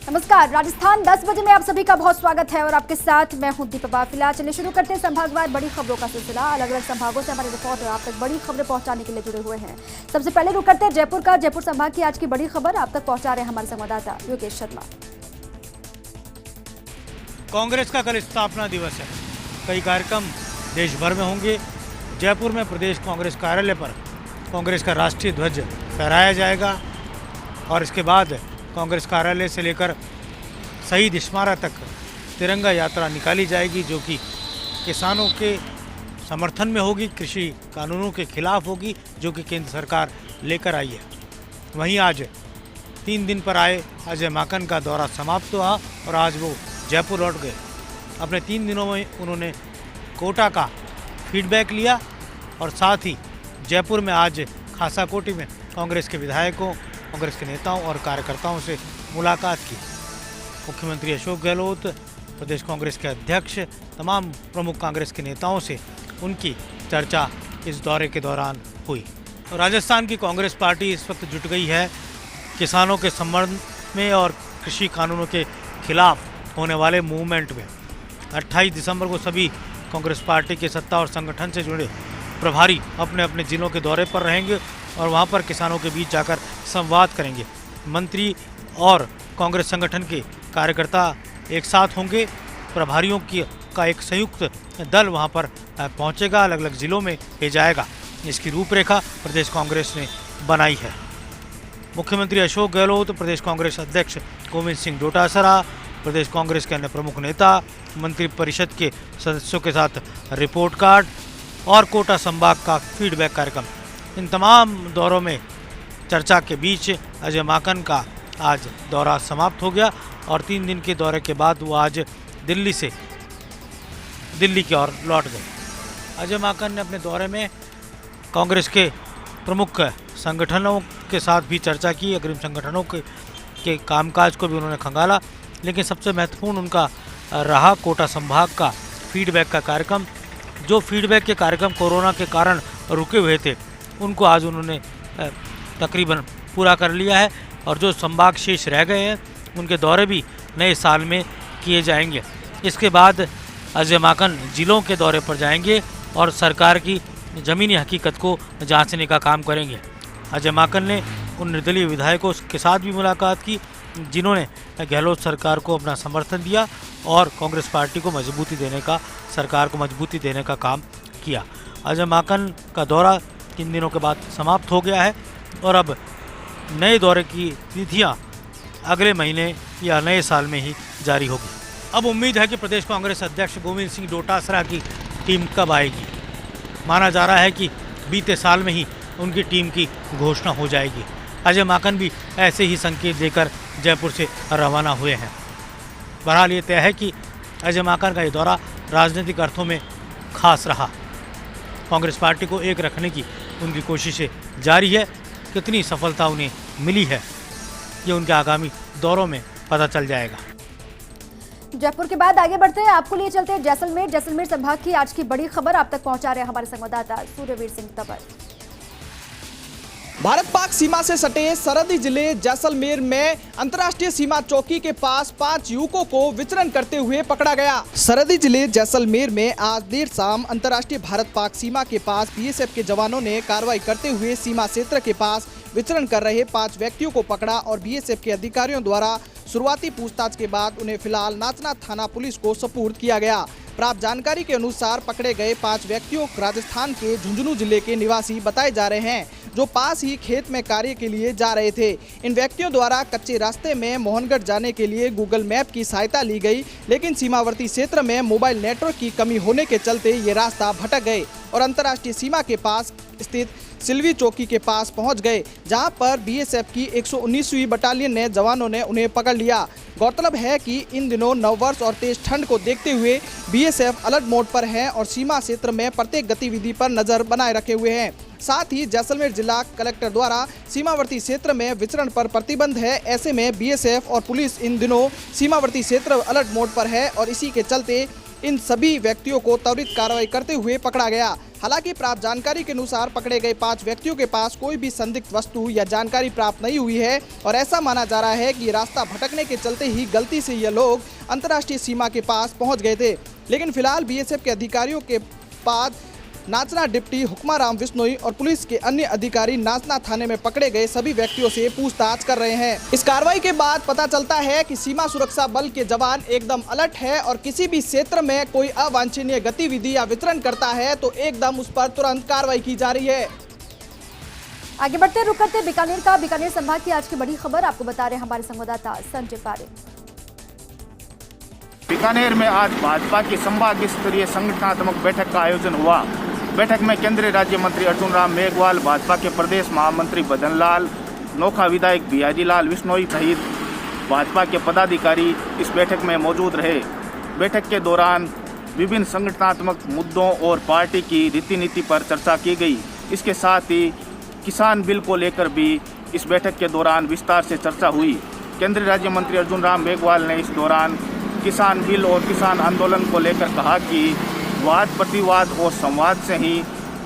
नमस्कार, राजस्थान 10 बजे में आप सभी का बहुत स्वागत है और आपके साथ मैं हूं दीपा। फिलहाल चलिए शुरू करते हैं संभागवार बड़ी खबरों का सिलसिला। अलग अलग संभागों से हमारे रिपोर्टर आप तक बड़ी खबरें पहुंचाने के लिए जुड़े हुए हैं। सबसे पहले रुक करते हैं जयपुर का। जयपुर संभाग की आज की बड़ी खबर आप तक पहुंचा रहे हैं हमारे संवाददाता योगेश शर्मा। कांग्रेस का कल स्थापना दिवस है। कई कार्यक्रम देश भर में होंगे। जयपुर में प्रदेश कांग्रेस कार्यालय पर कांग्रेस का राष्ट्रीय ध्वज फहराया जाएगा और इसके बाद कांग्रेस कार्यालय से लेकर शहीद स्मारक तक तिरंगा यात्रा निकाली जाएगी, जो कि किसानों के समर्थन में होगी, कृषि कानूनों के खिलाफ होगी, जो कि केंद्र सरकार लेकर आई है। वहीं आज 3 दिन पर आए अजय माकन का दौरा समाप्त हुआ और आज वो जयपुर लौट गए। अपने 3 दिनों में उन्होंने कोटा का फीडबैक लिया और साथ ही जयपुर में आज खासा कोटी में कांग्रेस के विधायकों, कांग्रेस के नेताओं और कार्यकर्ताओं से मुलाकात की। मुख्यमंत्री अशोक गहलोत, प्रदेश कांग्रेस के अध्यक्ष, तमाम प्रमुख कांग्रेस के नेताओं से उनकी चर्चा इस दौरे के दौरान हुई। और राजस्थान की कांग्रेस पार्टी इस वक्त जुट गई है किसानों के संबंध में और कृषि कानूनों के खिलाफ होने वाले मूवमेंट में। 28 दिसंबर को सभी कांग्रेस पार्टी के सत्ता और संगठन से जुड़े प्रभारी अपने अपने जिलों के दौरे पर रहेंगे और वहां पर किसानों के बीच जाकर संवाद करेंगे। मंत्री और कांग्रेस संगठन के कार्यकर्ता एक साथ होंगे। प्रभारियों का एक संयुक्त दल वहां पर पहुंचेगा, अलग अलग जिलों में भेजाएगा। इसकी रूपरेखा प्रदेश कांग्रेस ने बनाई है। मुख्यमंत्री अशोक गहलोत, प्रदेश कांग्रेस अध्यक्ष गोविंद सिंह डोटासरा, प्रदेश कांग्रेस के अन्य प्रमुख नेता, मंत्रिपरिषद के सदस्यों के साथ रिपोर्ट कार्ड और कोटा संभाग का फीडबैक कार्यक्रम, इन तमाम दौरों में चर्चा के बीच अजय माकन का आज दौरा समाप्त हो गया और 3 दिन के दौरे के बाद वो आज दिल्ली की ओर लौट गए। अजय माकन ने अपने दौरे में कांग्रेस के प्रमुख संगठनों के साथ भी चर्चा की। अग्रिम संगठनों के कामकाज को भी उन्होंने खंगाला, लेकिन सबसे महत्वपूर्ण उनका रहा कोटा संभाग का फीडबैक का कार्यक्रम। जो फीडबैक के कार्यक्रम कोरोना के कारण रुके हुए थे, उनको आज उन्होंने तकरीबन पूरा कर लिया है और जो संभाग शेष रह गए हैं उनके दौरे भी नए साल में किए जाएंगे। इसके बाद अजय माकन जिलों के दौरे पर जाएंगे और सरकार की ज़मीनी हकीकत को जांचने का काम करेंगे। अजय माकन ने उन निर्दलीय विधायकों के साथ भी मुलाकात की जिन्होंने गहलोत सरकार को अपना समर्थन दिया और कांग्रेस पार्टी को मजबूती देने का, सरकार को मजबूती देने का काम किया। अजय माकन का दौरा 3 दिनों के बाद समाप्त हो गया है और अब नए दौरे की तिथियां अगले महीने या नए साल में ही जारी होगी। अब उम्मीद है कि प्रदेश कांग्रेस अध्यक्ष गोविंद सिंह डोटासरा की टीम कब आएगी। माना जा रहा है कि बीते साल में ही उनकी टीम की घोषणा हो जाएगी। अजय माकन भी ऐसे ही संकेत देकर जयपुर से रवाना हुए हैं। बहरहाल ये तय है कि अजय माकन का ये दौरा राजनीतिक अर्थों में खास रहा। कांग्रेस पार्टी को एक रखने की उनकी कोशिशें जारी है। कितनी सफलता उन्हें मिली है, ये उनके आगामी दौरों में पता चल जाएगा। जयपुर के बाद आगे बढ़ते हैं, आपको लिए चलते हैं जैसलमेर। जैसलमेर संभाग की आज की बड़ी खबर आप तक पहुंचा रहे हैं हमारे संवाददाता सूर्यवीर सिंह तंवर। भारत पाक सीमा से सटे सरहदी जिले जैसलमेर में अंतर्राष्ट्रीय सीमा चौकी के पास 5 युवकों को विचरण करते हुए पकड़ा गया। सरहदी जिले जैसलमेर में आज देर शाम अंतर्राष्ट्रीय भारत पाक सीमा के पास बीएसएफ के जवानों ने कार्रवाई करते हुए सीमा क्षेत्र के पास विचरण कर रहे 5 व्यक्तियों को पकड़ा और बीएसएफ के अधिकारियों द्वारा शुरुआती पूछताछ के बाद उन्हें फिलहाल नाचना थाना पुलिस को सुपुर्द किया गया। प्राप्त जानकारी के अनुसार पकड़े गए 5 व्यक्तियों राजस्थान के झुंझुनू जिले के निवासी बताए जा रहे हैं, जो पास ही खेत में कार्य के लिए जा रहे थे। इन व्यक्तियों द्वारा कच्चे रास्ते में मोहनगढ़ जाने के लिए गूगल मैप की सहायता ली गई, लेकिन सीमावर्ती क्षेत्र में मोबाइल नेटवर्क की कमी होने के चलते ये रास्ता भटक गए और अंतर्राष्ट्रीय सीमा के पास स्थित सिल्वी चौकी के पास पहुंच गए, जहां पर बीएसएफ की 119वीं बटालियन ने जवानों ने उन्हें पकड़ लिया। गौरतलब है कि इन दिनों नववर्ष और तेज ठंड को देखते हुए बीएसएफ अलर्ट मोड पर है और सीमा क्षेत्र में प्रत्येक गतिविधि पर नजर बनाए रखे हुए हैं। साथ ही जैसलमेर जिला कलेक्टर द्वारा सीमावर्ती क्षेत्र में विचरण पर प्रतिबंध है। ऐसे में बीएसएफ और पुलिस इन दिनों सीमावर्ती क्षेत्र अलर्ट मोड पर है और इसी के चलते इन सभी व्यक्तियों को त्वरित कार्रवाई करते हुए पकड़ा गया। हालांकि प्राप्त जानकारी के अनुसार पकड़े गए 5 व्यक्तियों के पास कोई भी संदिग्ध वस्तु या जानकारी प्राप्त नहीं हुई है और ऐसा माना जा रहा है कि रास्ता भटकने के चलते ही गलती से ये लोग अंतर्राष्ट्रीय सीमा के पास पहुंच गए थे। लेकिन फिलहाल बीएसएफ के अधिकारियों के बाद नाचना डिप्टी हुक्माराम बिश्नोई और पुलिस के अन्य अधिकारी नाचना थाने में पकड़े गए सभी व्यक्तियों से पूछताछ कर रहे हैं। इस कार्रवाई के बाद पता चलता है कि सीमा सुरक्षा बल के जवान एकदम अलर्ट है और किसी भी क्षेत्र में कोई अवांछनीय गतिविधि या विचरण करता है तो एकदम उस पर तुरंत कार्रवाई की जा रही है। आगे बढ़ते रुक करते बीकानेर का। बीकानेर संभाग की आज की बड़ी खबर आपको बता रहे हैं हमारे संवाददाता संजय पारे। बीकानेर में आज भाजपा की संभाग स्तरीय संगठनात्मक बैठक का आयोजन हुआ। बैठक में केंद्रीय राज्य मंत्री अर्जुन राम मेघवाल, भाजपा के प्रदेश महामंत्री भजन लाल, नोखा विधायक बिहारी लाल बिश्नोई सहित भाजपा के पदाधिकारी इस बैठक में मौजूद रहे। बैठक के दौरान विभिन्न संगठनात्मक मुद्दों और पार्टी की रीति नीति पर चर्चा की गई। इसके साथ ही किसान बिल को लेकर भी इस बैठक के दौरान विस्तार से चर्चा हुई। केंद्रीय राज्य मंत्री अर्जुन राम मेघवाल ने इस दौरान किसान बिल और किसान आंदोलन को लेकर कहा कि वाद प्रतिवाद और संवाद से ही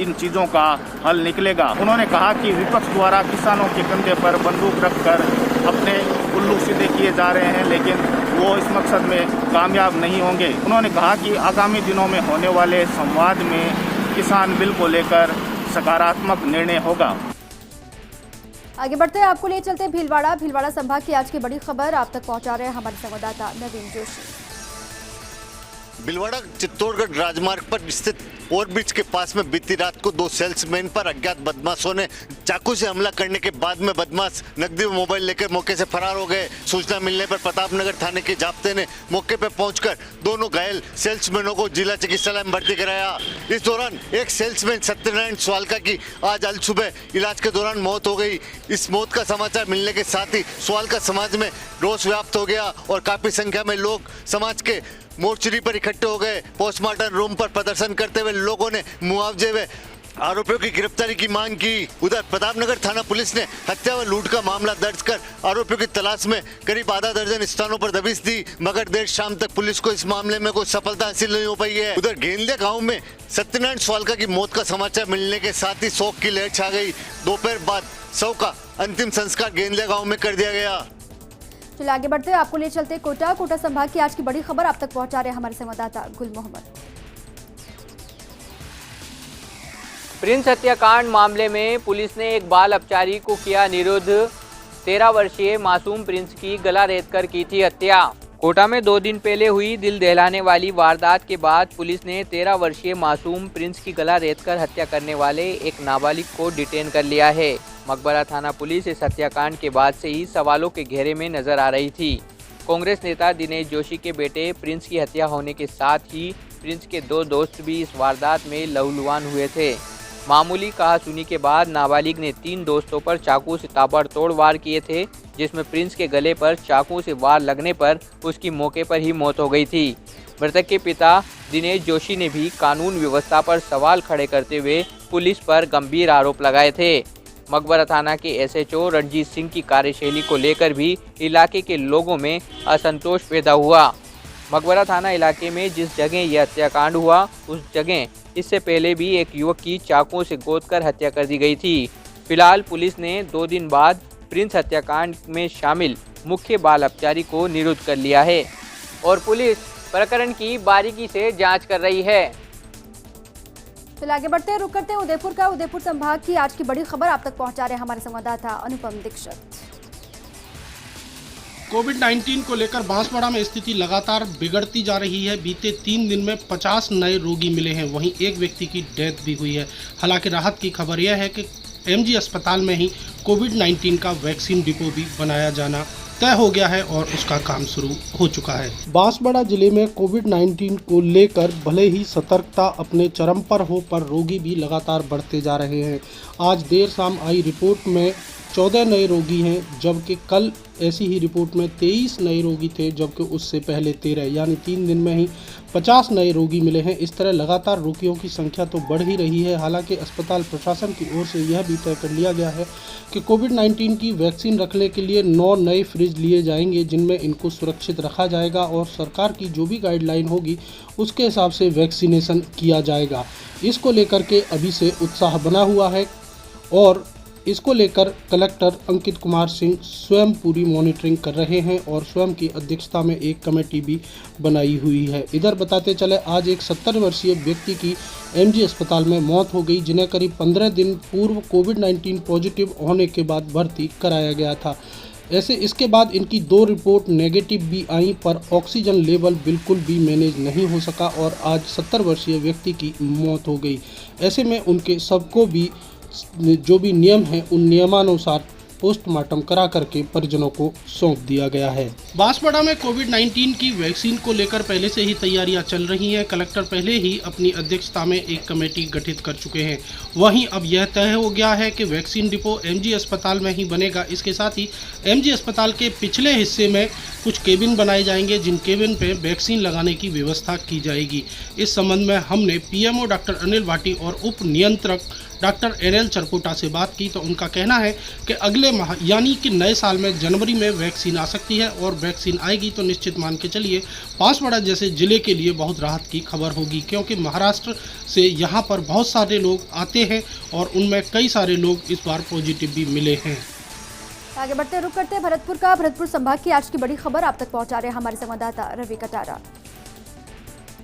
इन चीज़ों का हल निकलेगा। उन्होंने कहा कि विपक्ष द्वारा किसानों के कंधे पर बंदूक रखकर अपने उल्लू सीधे किए जा रहे हैं, लेकिन वो इस मकसद में कामयाब नहीं होंगे। उन्होंने कहा कि आगामी दिनों में होने वाले संवाद में किसान बिल को लेकर सकारात्मक निर्णय होगा। आगे बढ़ते हैं, आपको ले चलते हैं भीलवाड़ा संभाग की आज की बड़ी खबर आप तक पहुंचा रहे हैं हमारे संवाददाता नवीन जोशी। भीलवाड़ा चित्तौड़गढ़ राजमार्ग पर स्थित ओवरब्रिज के पास में बीती रात को 2 सेल्समैन पर अज्ञात बदमाशों ने चाकू से हमला करने के बाद में बदमाश नकदी व मोबाइल लेकर मौके से फरार हो गए। सूचना मिलने पर प्रतापनगर थाने के जाप्ते ने मौके पर पहुंचकर दोनों घायल सेल्समैनों को जिला चिकित्सालय में भर्ती कराया। इस दौरान एक सेल्समैन सत्यनारायण स्वालका की आज अल सुबह इलाज के दौरान मौत हो गई। इस मौत का समाचार मिलने के साथ ही स्वालका समाज में रोष व्याप्त हो गया और काफी संख्या में लोग समाज के मोर्चरी पर इकट्ठे हो गए। पोस्टमार्टम रूम पर प्रदर्शन करते हुए लोगों ने मुआवजे व आरोपियों की गिरफ्तारी की मांग की। उधर प्रतापनगर थाना पुलिस ने हत्या व लूट का मामला दर्ज कर आरोपियों की तलाश में करीब आधा दर्जन स्थानों पर दबिश दी, मगर देर शाम तक पुलिस को इस मामले में कोई सफलता हासिल नहीं हो पाई है। उधर गेंदे गांव में सत्यनारायण स्वालका की मौत का समाचार मिलने के साथ ही शोक की लहर छा गई। दोपहर बाद शव का अंतिम संस्कार गेंदे गाँव में कर दिया गया। चलिए आगे बढ़ते हैं, आपको ले चलते कोटा संभाग की आज की बड़ी खबर आप तक पहुंचा रहे हैं हमारे संवाददाता गुल मोहम्मद। प्रिंस हत्याकांड मामले में पुलिस ने एक बाल अपचारी को किया निरुद्ध। 13 वर्षीय मासूम प्रिंस की गला रेतकर की थी हत्या। कोटा में 2 दिन पहले हुई दिल दहलाने वाली वारदात के बाद पुलिस ने 13 वर्षीय मासूम प्रिंस की गला रेतकर हत्या करने वाले एक नाबालिग को डिटेन कर लिया है। मकबरा थाना पुलिस इस हत्याकांड के बाद से ही सवालों के घेरे में नजर आ रही थी। कांग्रेस नेता दिनेश जोशी के बेटे प्रिंस की हत्या होने के साथ ही प्रिंस के 2 दोस्त भी इस वारदात में लहूलुहान हुए थे। मामूली कहासुनी के बाद नाबालिग ने 3 दोस्तों पर चाकू से ताबड़तोड़ वार किए थे, जिसमें प्रिंस के गले पर चाकू से वार लगने पर उसकी मौके पर ही मौत हो गई थी। मृतक के पिता दिनेश जोशी ने भी कानून व्यवस्था पर सवाल खड़े करते हुए पुलिस पर गंभीर आरोप लगाए थे। मकबरा थाना के एसएचओ रणजीत सिंह की कार्यशैली को लेकर भी इलाके के लोगों में असंतोष पैदा हुआ। मकबरा थाना इलाके में जिस जगह यह हत्याकांड हुआ उस जगह इससे पहले भी एक युवक की चाकू से गोदकर हत्या कर दी गई थी। फिलहाल पुलिस ने 2 दिन बाद प्रिंस हत्याकांड में शामिल मुख्य बाल अपचारी को निरुद्ध कर लिया है और पुलिस प्रकरण की बारीकी से जांच कर रही है। चलिए आगे बढ़ते हैं, रुक करते हैं उदयपुर संभाग की आज की बड़ी खबर आप तक पहुंचा रहे हैं हमारे संवाददाता अनुपम दीक्षित। कोविड-19 को लेकर बांसवाड़ा में स्थिति लगातार बिगड़ती जा रही है। बीते 3 दिन में 50 नए रोगी मिले हैं, वहीं एक व्यक्ति की डेथ भी हुई है। हालांकि राहत की खबर यह है कि एमजी अस्पताल में ही कोविड-19 का वैक्सीन डिपो भी बनाया जाना तय हो गया है और उसका काम शुरू हो चुका है। बांसवाड़ा जिले में कोविड-19 को लेकर भले ही सतर्कता अपने चरम पर हो, पर रोगी भी लगातार बढ़ते जा रहे हैं। आज देर शाम आई रिपोर्ट में 14 नए रोगी हैं, जबकि कल ऐसी ही रिपोर्ट में 23 नए रोगी थे, जबकि उससे पहले 13, यानी 3 दिन में ही 50 नए रोगी मिले हैं। इस तरह लगातार रोगियों की संख्या तो बढ़ ही रही है। हालांकि अस्पताल प्रशासन की ओर से यह भी तय कर लिया गया है कि कोविड-19 की वैक्सीन रखने के लिए 9 नए फ्रिज लिए जाएंगे, जिनमें इनको सुरक्षित रखा जाएगा और सरकार की जो भी गाइडलाइन होगी उसके हिसाब से वैक्सीनेशन किया जाएगा। इसको लेकर के अभी से उत्साह बना हुआ है और इसको लेकर कलेक्टर अंकित कुमार सिंह स्वयं पूरी मॉनिटरिंग कर रहे हैं और स्वयं की अध्यक्षता में एक कमेटी भी बनाई हुई है। इधर बताते चले, आज एक 70 वर्षीय व्यक्ति की एमजी अस्पताल में मौत हो गई, जिन्हें करीब 15 दिन पूर्व कोविड-19 पॉजिटिव होने के बाद भर्ती कराया गया था। ऐसे इसके बाद इनकी 2 रिपोर्ट नेगेटिव भी आई, पर ऑक्सीजन लेवल बिल्कुल भी मैनेज नहीं हो सका और आज 70 वर्षीय व्यक्ति की मौत हो गई। ऐसे में उनके सबको भी जो भी नियम हैं उन नियमानुसार पोस्टमार्टम करा करके परिजनों को सौंप दिया गया है। बांसवाड़ा में कोविड-19 की वैक्सीन को लेकर पहले से ही तैयारियां चल रही हैं। कलेक्टर पहले ही अपनी अध्यक्षता में एक कमेटी गठित कर चुके हैं। वहीं अब यह तय हो गया है कि वैक्सीन डिपो एमजी अस्पताल में ही बनेगा। इसके साथ ही एमजी अस्पताल के पिछले हिस्से में कुछ केबिन बनाए जाएंगे, जिन केबिन पे वैक्सीन लगाने की व्यवस्था की जाएगी। इस संबंध में हमने पीएमओ डॉक्टर अनिल भाटी और उप नियंत्रक डॉक्टर एनएल चरकोटा से बात की, तो उनका कहना है कि अगले माह यानी कि नए साल में जनवरी में वैक्सीन आ सकती है और वैक्सीन आएगी तो निश्चित मान के चलिए बांसवाड़ा जैसे जिले के लिए बहुत राहत की खबर होगी, क्योंकि महाराष्ट्र से यहाँ पर बहुत सारे लोग आते हैं और उनमें कई सारे लोग इस बार पॉजिटिव भी मिले हैं। आगे बढ़ते रुक करते हैं भरतपुर का। भरतपुर संभाग की आज की बड़ी खबर आप तक पहुंचा रहे हैं हमारे संवाददाता रवि कटारा।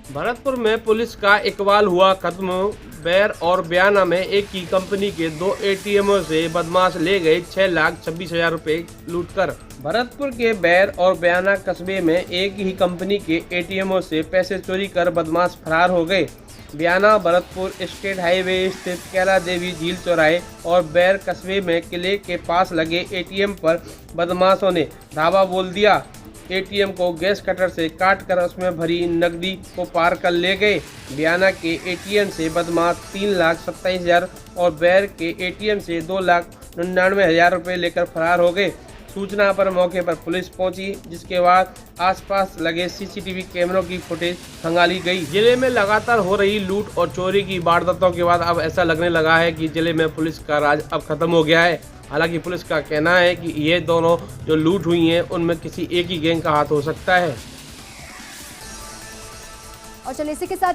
भरतपुर में पुलिस का इकबाल हुआ खत्म। बैर और बयाना में एक ही कंपनी के 2 एटीएमों से बदमाश ले गए 6,26,000 रुपए लूटकर। भरतपुर के बैर और बयाना कस्बे में एक ही कंपनी के एटीएमों से पैसे चोरी कर बदमाश फरार हो गए। बयाना भरतपुर स्टेट हाईवे स्थित कैला देवी झील चौराहे और बैर कस्बे में किले के पास लगे एटीएम पर बदमाशों ने धावा बोल दिया। एटीएम को गैस कटर से काट कर उसमें भरी नकदी को पार कर ले गए। बयाना के एटीएम से बदमाश 3,27,000 और बैर के एटीएम से 2,99,000 रुपये लेकर फरार हो गए। सूचना पर मौके पर पुलिस पहुंची, जिसके बाद आसपास लगे सीसीटीवी कैमरों की फुटेज खंगाली गई। जिले में लगातार हो रही लूट और चोरी की वारदातों के बाद अब ऐसा लगने लगा है कि जिले में पुलिस का राज अब खत्म हो गया है। हालांकि पुलिस का कहना है कि ये दोनों जो लूट हुई हैं उनमें किसी एक ही गैंग का हाथ हो सकता है। और चलिए इसी के साथ